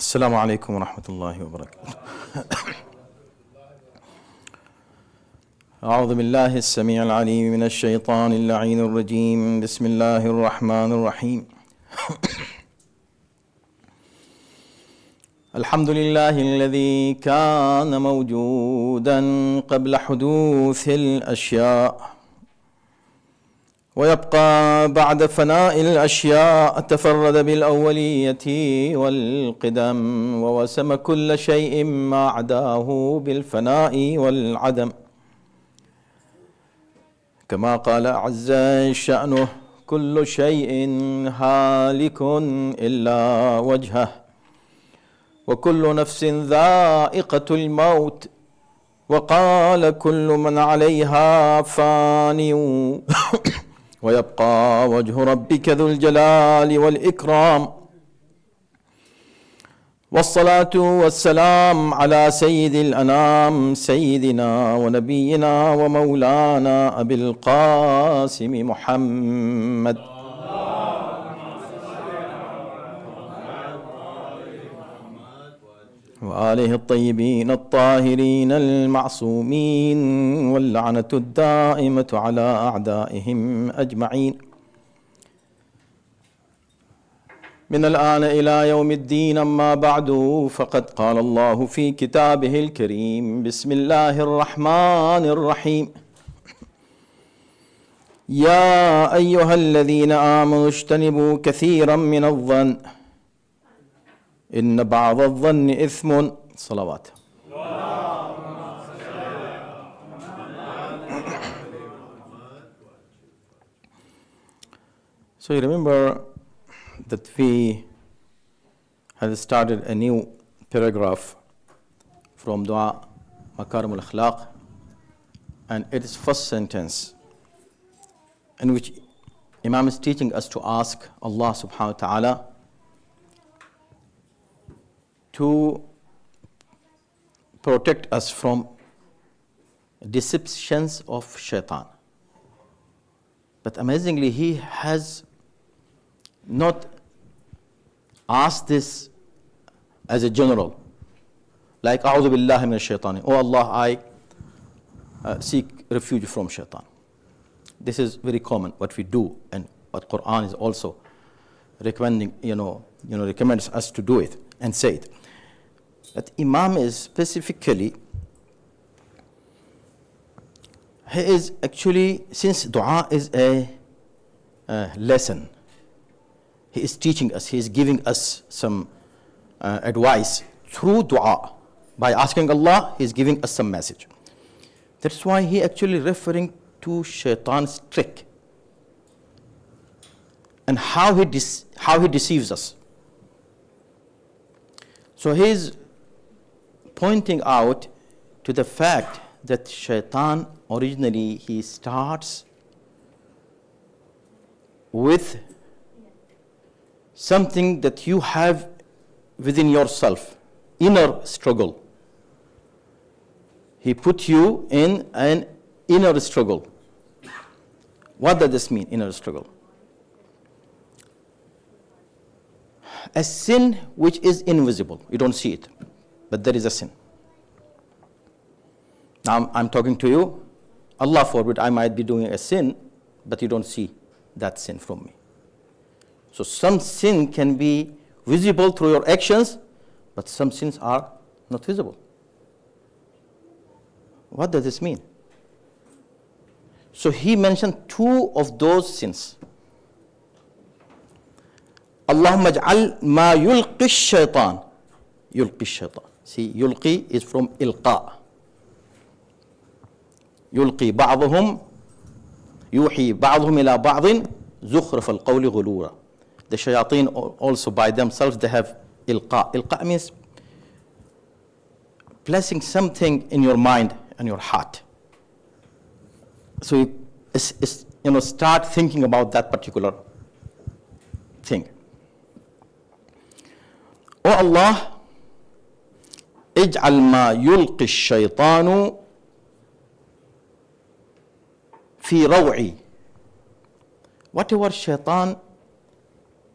السلام عليكم ورحمة الله وبركاته. أعوذ بالله السميع العليم من الشيطان اللعين الرجيم. بسم الله الرحمن الرحيم. الحمد لله الذي كان موجودا قبل حدوث الأشياء ويبقى بعد فناء الأشياء، تفرد بالأولية والقدم ووسم كل شيء ما عداه بالفناء والعدم، كما قال عز شأنه: كل شيء هالك إلا وجهه وكل نفس ذائقة الموت، وقال: كل من عليها فان ويبقى وجه ربك ذو الجلال والإكرام. والصلاة والسلام على سيد الأنام، سيدنا ونبينا ومولانا أبي القاسم محمد وآله الطيبين الطاهرين المعصومين، واللعنة الدائمة على أعدائهم أجمعين من الآن إلى يوم الدين. أما بعد، فقد قال الله في كتابه الكريم: بسم الله الرحمن الرحيم. يا أيها الذين آمنوا اجتنبوا كثيرا من الظن إن بعض الظن إثم. صلوات. So you remember that we have started a new paragraph from Dua Makarim al-Akhlaq, and it is first sentence in which Imam is teaching us to ask Allah subhanahu wa ta'ala to protect us from deceptions of shaitan. But amazingly, he has not asked this as a general, like A'udhu billahi minash shaitani. Oh Allah, I seek refuge from shaitan. This is very common, what we do, and what Quran is also recommending, recommends us to do it and say it. But Imam is specifically, he is actually, since dua is a lesson, he is teaching us, he is giving us some advice through dua. By asking Allah, he is giving us some message. That's why he actually referring to shaitan's trick and how he deceives us. So he is pointing out to the fact that shaitan originally he starts with something that you have within yourself, inner struggle. He put you in an inner struggle. What does this mean, inner struggle? A sin which is invisible, you don't see it, but there is a sin. Now I'm talking to you, Allah forbid, I might be doing a sin, but you don't see that sin from me. So some sin can be visible through your actions, but some sins are not visible. What does this mean? So he mentioned two of those sins. Allahumma ij'al ma yulqi shaitan. Yulqi shaitan. See, yulqi is from ilqa. يلقي بعضهم يوحي بعضهم إلى بعض زخرف القول غرورا. The shayateen also by themselves, they have ilqa. Ilqa means placing something in your mind and your heart. So you start thinking about that particular thing. Oh Allah, اجعل ما يلقي الشيطان في روعي. Whatever shaitan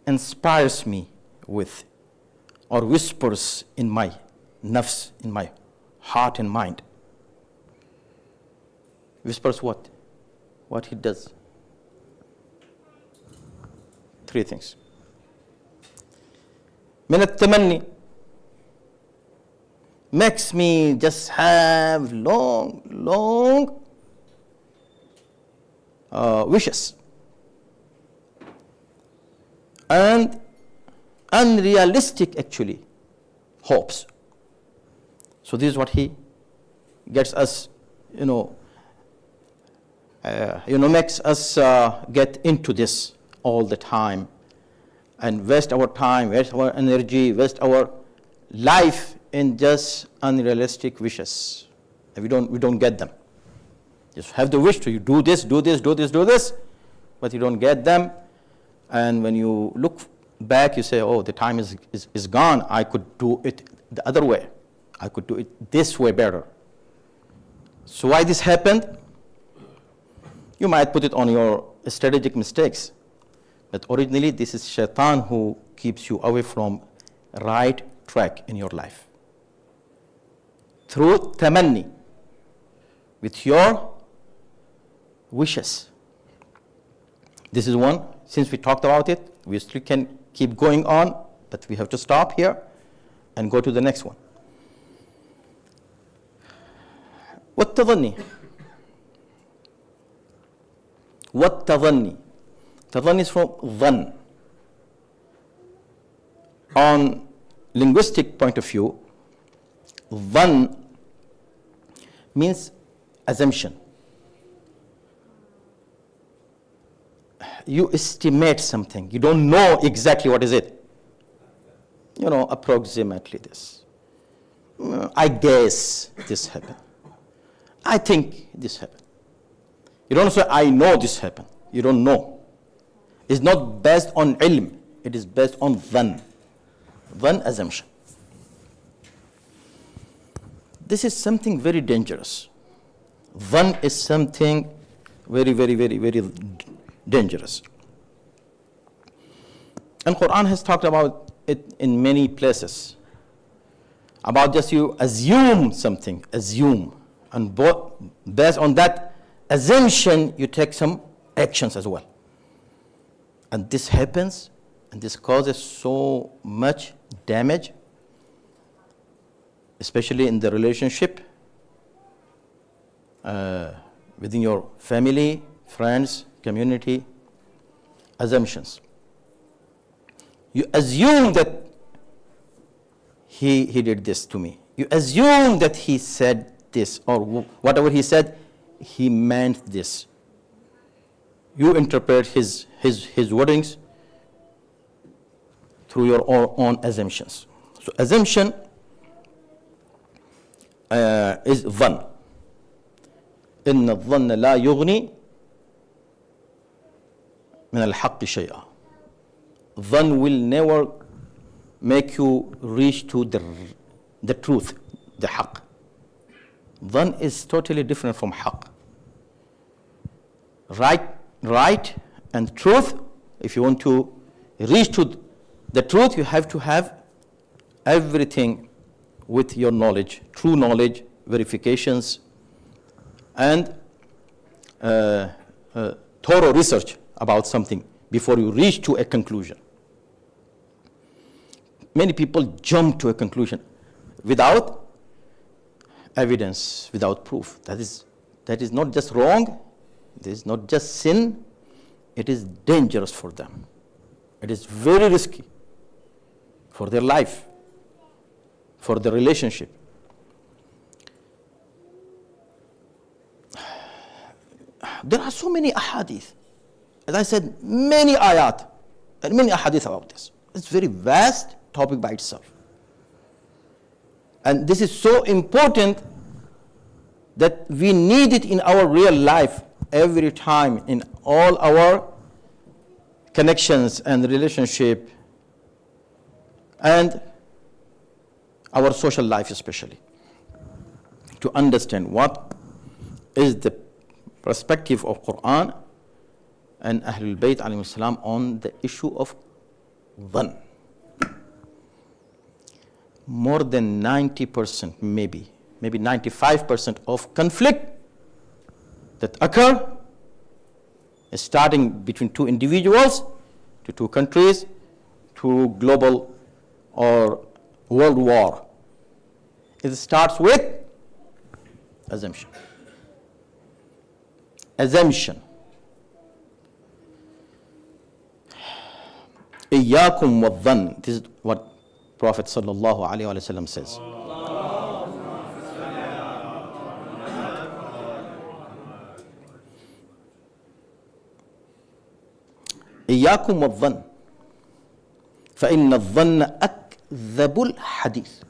inspires me with, or whispers in my nafs, in my heart and mind. Whispers what? What he does? 3 things. من التمني, makes me just have long wishes, and unrealistic actually hopes. So this is what he gets us, makes us get into this all the time, and waste our time, waste our energy, waste our life in just unrealistic wishes. And we don't get them. Just have the wish to you do this, but you don't get them. And when you look back, you say, oh, the time is gone. I could do it the other way. I could do it this way better. So why this happened? You might put it on your strategic mistakes. But originally, this is shaitan who keeps you away from right track in your life. Through tamanni, with your wishes. This is one. Since we talked about it, we still can keep going on, but we have to stop here and go to the next one. والتظني. والتظني. Tadhanni is from dhan. On linguistic point of view, dhan means assumption. You estimate something. You don't know exactly what is it. Approximately this. I guess this happened. I think this happened. You don't say, I know this happened. You don't know. It's not based on ilm. It is based on dhan. Dhan, assumption. This is something very dangerous. Dhan is something very, very, very, very dangerous. And Quran has talked about it in many places. About just you assume something, and based on that assumption, you take some actions as well. And this happens, and this causes so much damage, especially in the relationship, within your family, friends, community. Assumptions. You assume that he did this to me. You assume that he said this, or whatever he said, he meant this. You interpret his wordings through your own assumptions. So assumption is dhan. إن الظن لا يغني من الحق شيئا. Dhan will never make you reach to the truth, the haqq. Dhan is totally different from haqq. Right and truth, if you want to reach to the truth, you have to have everything with your knowledge, true knowledge, verifications, and thorough research about something before you reach to a conclusion. Many people jump to a conclusion without evidence, without proof. That is not just wrong, it is not just sin, it is dangerous for them. It is very risky for their life, for their relationship. There are so many ahadith. As I said, many ayat and many ahadith about this. It's a very vast topic by itself. And this is so important that we need it in our real life every time, in all our connections and relationship and our social life especially, to understand what is the perspective of Quran and Ahlul Bayt alayhi salam on the issue of dhan. more than 90%, maybe 95% of conflict that occur is starting between two individuals, to two countries, to global or world war. It starts with assumption. Assumption. إياكم والظن. This is what Prophet sallallahu alaihi wasallam says. إياكم والظن فإن الظن أكذب الحديث.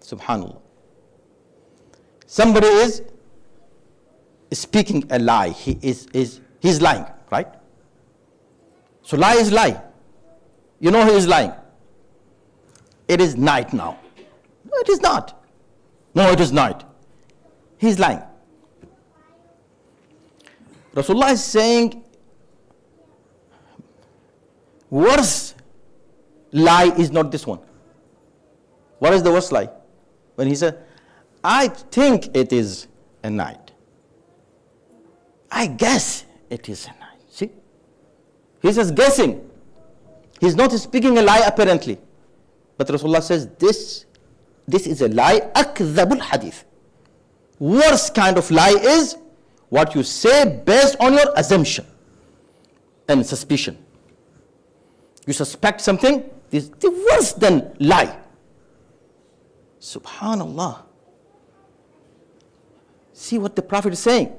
Subhanallah. Somebody is speaking a lie. He's lying, right? So lie is lie. You know he is lying. It is night now. No, it is not. No, it is night. He is lying. Rasulullah is saying, worse lie is not this one. What is the worst lie? When he said, I think it is a night. I guess it is a night. See? He says guessing. He's not speaking a lie apparently. But Rasulullah says this is a lie. Akdhabul hadith. Worst kind of lie is what you say based on your assumption and suspicion. You suspect something, this is worse than lie. Subhanallah. See what the Prophet is saying.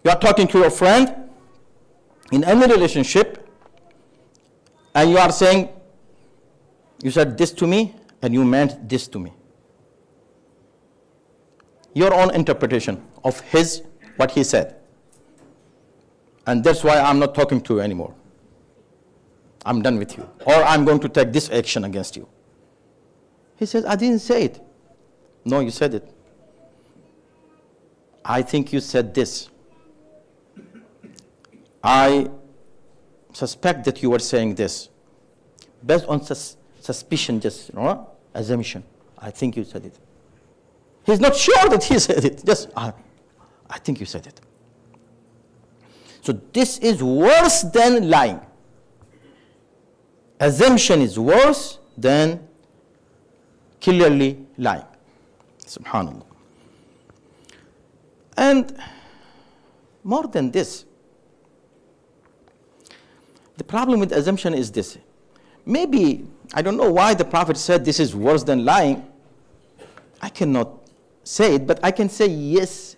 You are talking to your friend in any relationship, and you are saying, you said this to me, and you meant this to me. Your own interpretation of what he said. And that's why I'm not talking to you anymore. I'm done with you. Or I'm going to take this action against you. He says, I didn't say it. No, you said it. I think you said this. I suspect that you were saying this. Based on suspicion, just assumption. I think you said it. He's not sure that he said it. Just, I think you said it. So this is worse than lying. Assumption is worse than clearly lying. Subhanallah. And more than this, the problem with assumption is this. Maybe, I don't know why the Prophet said this is worse than lying. I cannot say it, but I can say yes.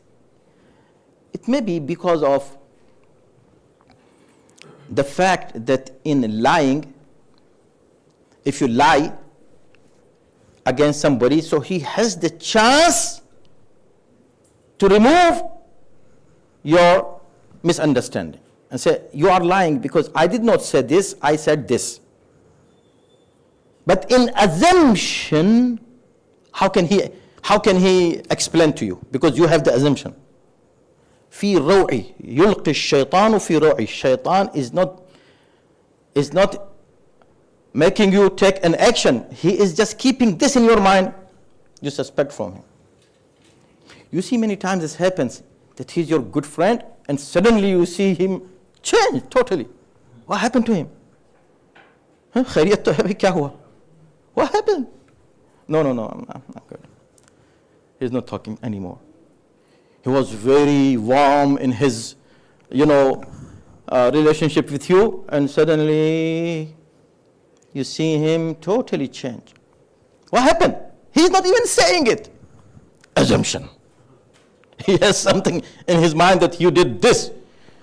It may be because of the fact that in lying, if you lie against somebody, so he has the chance to remove your misunderstanding and say, you are lying because I did not say this, I said this. But in assumption, how can he explain to you? Because you have the assumption. في روعي يلقي الشيطان في روعي. Shaitan is not making you take an action. He is just keeping this in your mind. You suspect from him. You see many times this happens, that he's your good friend and suddenly you see him change totally. What happened to him? خيرية तो है क्या हुआ? What happened? No, I'm good. He's not talking anymore. He was very warm in his, relationship with you, and suddenly you see him totally change. What happened? He's not even saying it. Assumption. He has something in his mind that you did this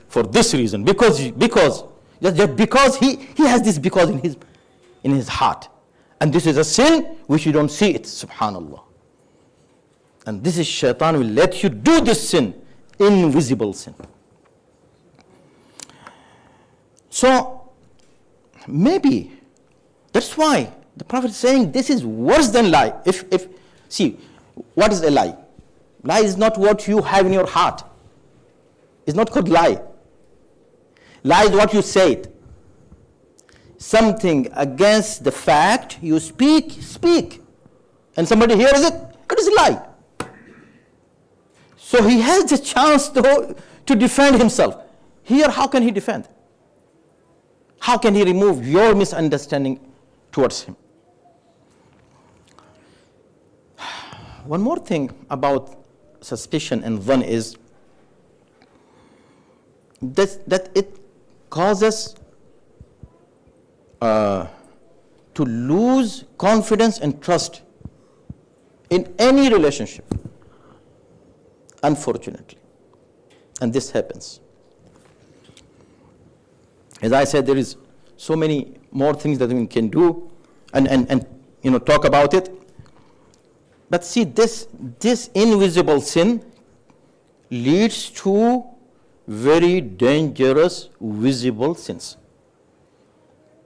for this reason, because he has this because in his heart. And this is a sin which you don't see it, subhanallah. And this is shaitan will let you do this sin, invisible sin. So, maybe, that's why the Prophet is saying this is worse than lie. See, what is a lie? Lie is not what you have in your heart. It's not called lie. Lie is what you say it. something against the fact, you speak, and somebody hears it, it is a lie. So he has the chance to defend himself. Here, how can he defend? How can he remove your misunderstanding towards him? One more thing about suspicion and dhann is that it causes to lose confidence and trust in any relationship, unfortunately. And this happens. As I said, there is so many more things that we can do and talk about it. But see, this invisible sin leads to very dangerous visible sins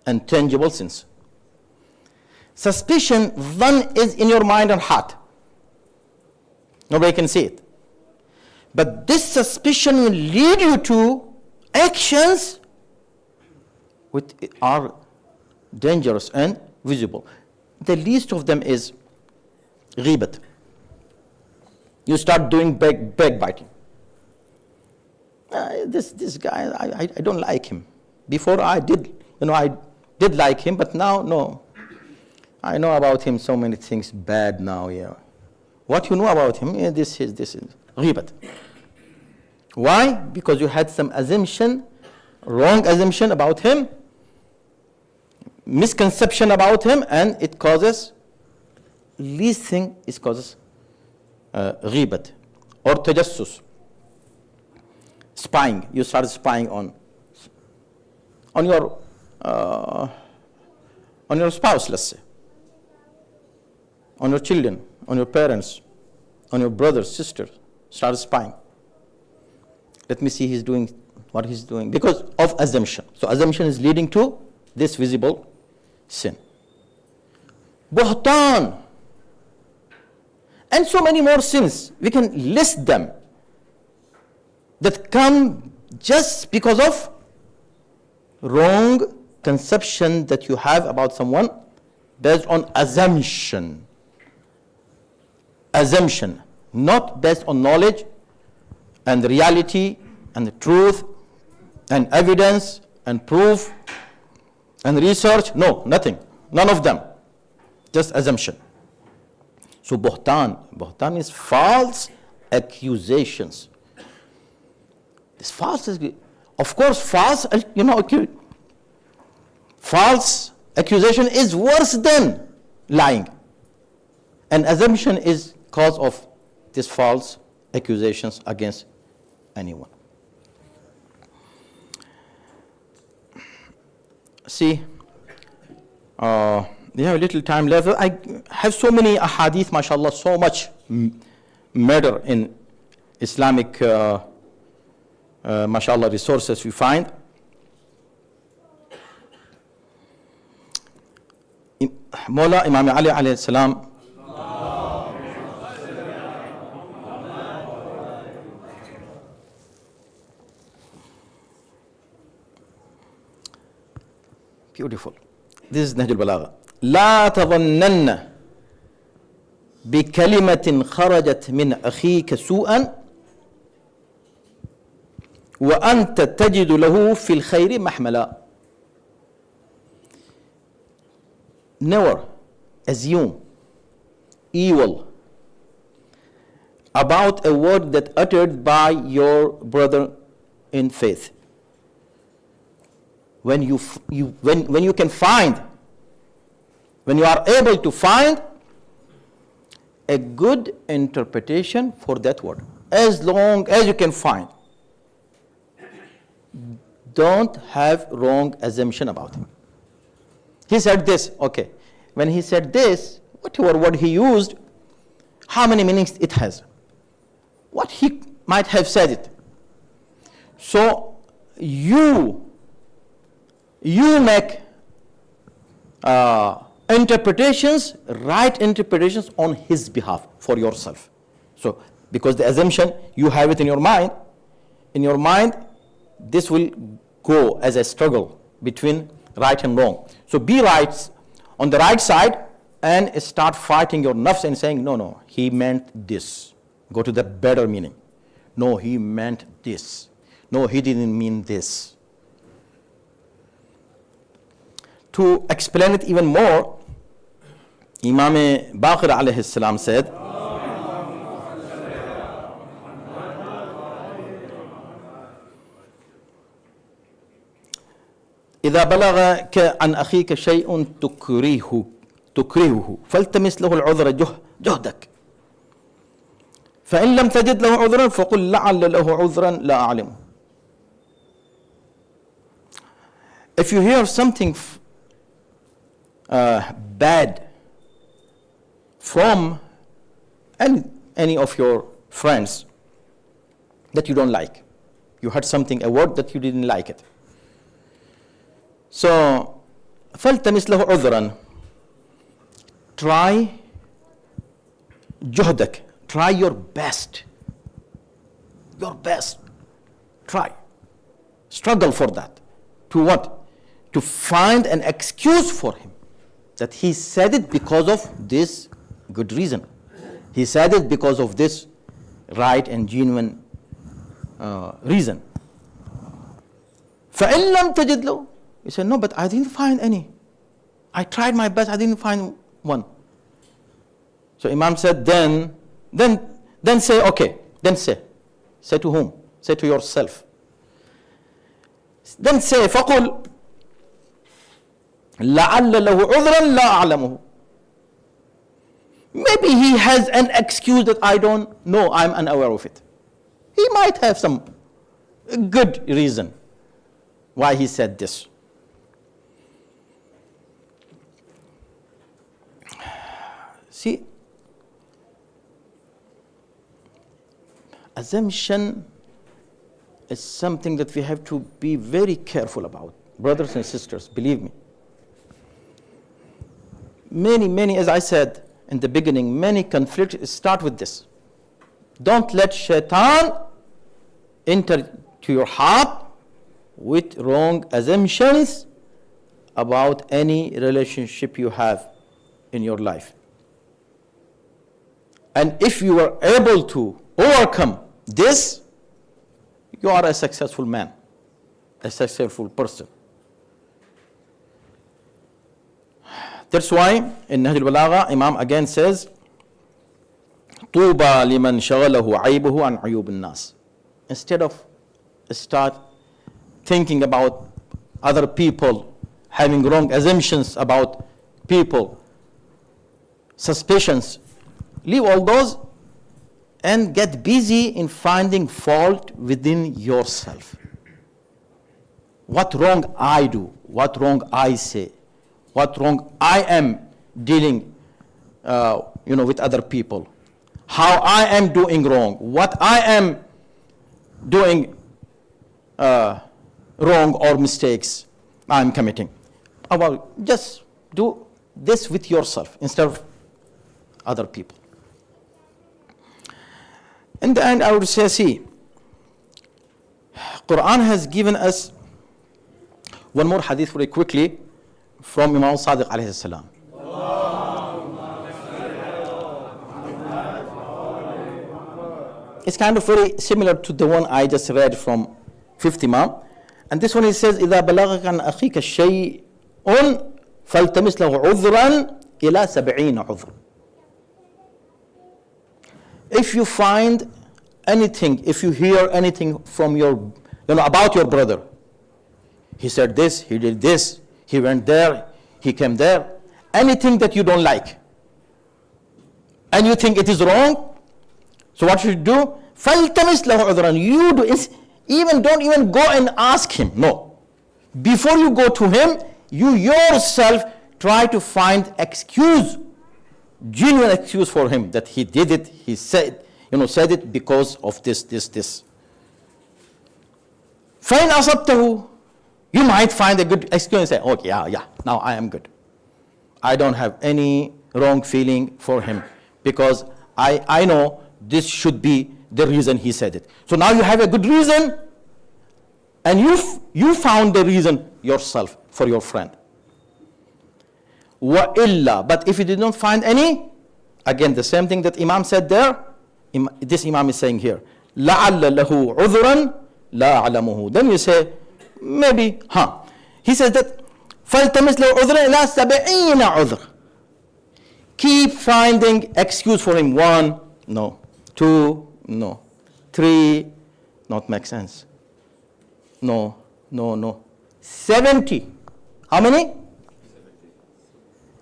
and tangible sins. Suspicion, dhann, is in your mind and heart. Nobody can see it. But this suspicion will lead you to actions which are dangerous and visible. The least of them is ghibat. You start doing backbiting. This guy, I don't like him. Before I did like him, but now no. I know about him so many things bad now. Yeah. What you know about him? Yeah, this is ghibat. Why? Because you had some assumption, wrong assumption about him, misconception about him, and it causes, least thing is causes ghibat or tajassus, spying. You start spying on your spouse, let's say, on your children, on your parents, on your brothers, sisters. Start spying. Let me see what he's doing, because of assumption. So assumption is leading to this visible sin. Buhtan. And so many more sins. We can list them that come just because of wrong conception that you have about someone based on assumption. Assumption, not based on knowledge and reality and the truth and evidence and proof and research. No, nothing. None of them. Just assumption. So buhtan is false accusations. This false, of course, false accusation is worse than lying. And assumption is cause of these false accusations against anyone. See, we have a little time left. I have so many ahadith, mashallah, so much matter in Islamic, mashallah, resources we find. Mawla Imam Ali alayhi salam beautiful. This is Nahj al-Balagha. لا تظنن بكلمة خرجت من أخيك سوءا وأنت تجد له في الخير محملا. Never assume evil about a word that uttered by your brother in faith. When you can find, when you are able to find a good interpretation for that word, as long as you can find, don't have wrong assumption about him. He said this, okay. When he said this, whatever word he used, how many meanings it has? What he might have said it. So you make interpretations, right interpretations on his behalf for yourself. So, because the assumption, you have it in your mind, this will go as a struggle between right and wrong. So be right on the right side and start fighting your nafs and saying, no, he meant this. Go to the better meaning. No, he meant this. No, he didn't mean this. To explain it even more, Imam Baqir alayhi salam said, إذا بلغك عن أخيك شيء تكرهه فالتمس له العذر جهدك فإن لم تجد له عذرا فقل لعل له عذرا لا أعلمه. If you hear something bad from any of your friends that you don't like, you heard something, a word that you didn't like it, so فالتمس له عذرا, try جهدك, try your best, try, struggle for that. To what? To find an excuse for him, that he said it because of this good reason, he said it because of this right and genuine reason. فإن لم تجد له, he said, no, but I didn't find any. I tried my best, I didn't find one. So Imam said, then say, okay, then say. Say to whom? Say to yourself. Then say, فَقُلْ لَعَلَّ لَهُ عُذْرًا لَا أَعْلَمُهُ. Maybe he has an excuse that I don't know, I'm unaware of it. He might have some good reason why he said this. See, assumption is something that we have to be very careful about. Brothers and sisters, believe me. Many, as I said in the beginning, many conflicts start with this. Don't let shaitan enter to your heart with wrong assumptions about any relationship you have in your life. And if you are able to overcome this, you are a successful man, a successful person. That's why in Nahj al-Balagha, Imam again says, طُوبَى لِمَنْ شَغَلَهُ عَيْبُهُ عَنْ عُيُوبِ النَّاسِ. Instead of start thinking about other people, having wrong assumptions about people, suspicions, leave all those and get busy in finding fault within yourself. What wrong I do, what wrong I say, what wrong I am dealing with other people, how I am doing wrong, what I am doing wrong or mistakes I am committing. Just do this with yourself instead of other people. In the end, I would say, see, Quran has given us one more hadith very quickly from Imam Sadiq alayhi salam. It's kind of very similar to the one I just read from 5th Imam. And this one he says, إِذَا بَلَغَكَ عَنْ أَخِيكَ شَيْءٌ فَالْتَمِسْ لَهُ عُذْرًا إِلَى 70 عُذْرًا. If you find anything, if you hear anything from about your brother, he said this, he did this, he went there, he came there, anything that you don't like, and you think it is wrong, so what should you do? فَالْتَمِسْ لَهُ عُذْرًا. You don't even go and ask him. No. Before you go to him, you yourself try to find genuine excuse for him that he did it, he said it because of this. فَإِنْ أَصَبْتَهُ. You might find a good excuse and say, okay, yeah, now I am good. I don't have any wrong feeling for him because I know this should be the reason he said it. So now you have a good reason and you found the reason yourself. for your friend. وَإِلَّا, but if you did not find any, again the same thing that Imam said there, this Imam is saying here, لَعَلَّ لَهُ عُذْرًا لَا أَعْلَمُهُ. Then you say, maybe, He says that, فَالْتَمِسْ لَهُ عُذْرًا إِلَى 70 عُذْرًا. Keep finding excuse for him. 1, no. 2, no. 3, not make sense. No. 70. How many?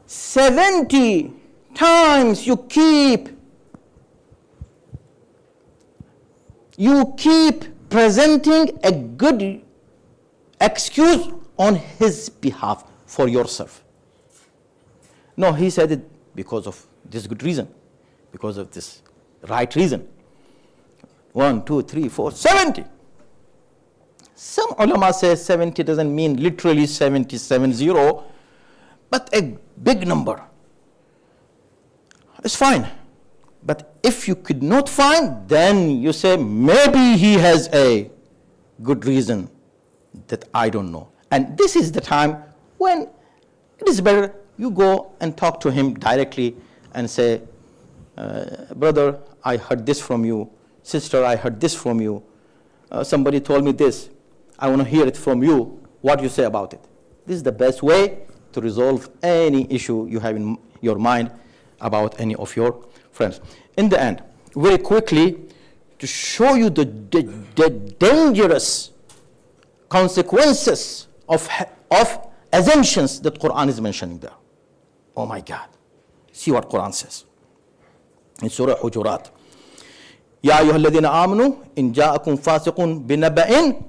70 times you keep presenting a good excuse on his behalf for yourself. No, he said it because of this good reason, because of this right reason. 1, 2, 3, 4, 70. Some ulama say 70 doesn't mean literally 70, but a big number. It's fine. But if you could not find, then you say maybe he has a good reason that I don't know. And this is the time when it is better you go and talk to him directly and say, brother, I heard this from you. Sister, I heard this from you. Somebody told me this. I want to hear it from you. What do you say about it? This is the best way to resolve any issue you have in your mind about any of your friends. In the end, very quickly, to show you the dangerous consequences of assumptions that Quran is mentioning there. Oh my God. See what Quran says. In Surah Hujurat. يا أيها الذين آمنوا إن جاءكم فاسق بنبأ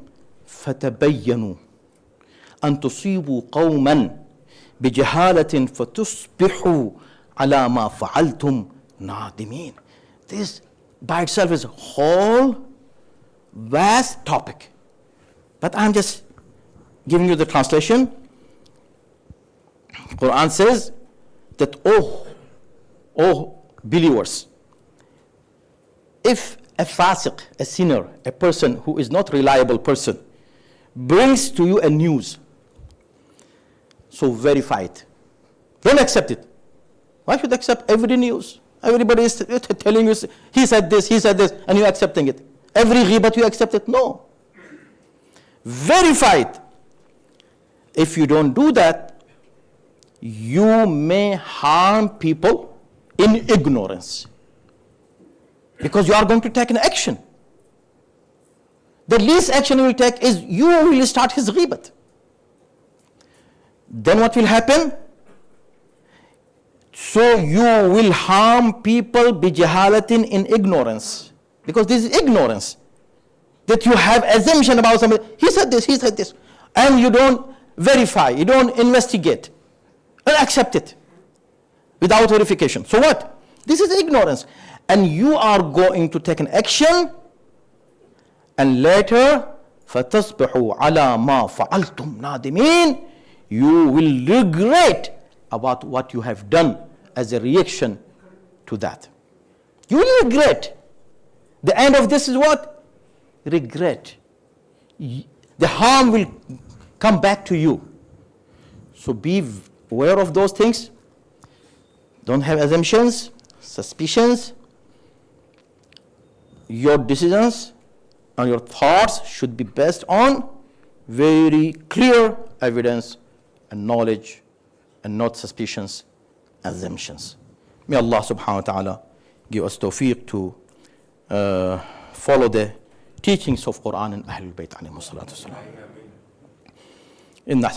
فتبينوا أن تصيبوا قوما بجهالة فتصبحوا على ما فعلتم نادمين. This by itself is a whole vast topic. But I'm just giving you the translation. Quran says that, oh believers, if a fasiq, a sinner, a person who is not reliable person, brings to you a news, so verify it. Don't accept it. Why should you accept every news? Everybody is telling you, he said this, and you're accepting it. Every ghibat you accept it? No. Verify it. If you don't do that, you may harm people in ignorance. Because you are going to take an action. The least action you will take is you will start his ghibat. Then what will happen? So you will harm people bijahalatin, in ignorance. Because this is ignorance. That you have assumption about somebody. He said this. And you don't verify, you don't investigate. And accept it. Without verification. So what? This is ignorance. And you are going to take an action. And later, فَتَصْبِحُوا عَلَى مَا فَعَلْتُمْ نَادِمِينَ. You will regret about what you have done as a reaction to that. You will regret. The end of this is what? Regret. The harm will come back to you. So be aware of those things. Don't have assumptions, suspicions. Your decisions and your thoughts should be based on very clear evidence and knowledge, and not suspicions, assumptions. May Allah subhanahu wa ta'ala give us tawfiq to follow the teachings of Quran and Ahlul Bayt alayhi salatu wasalam.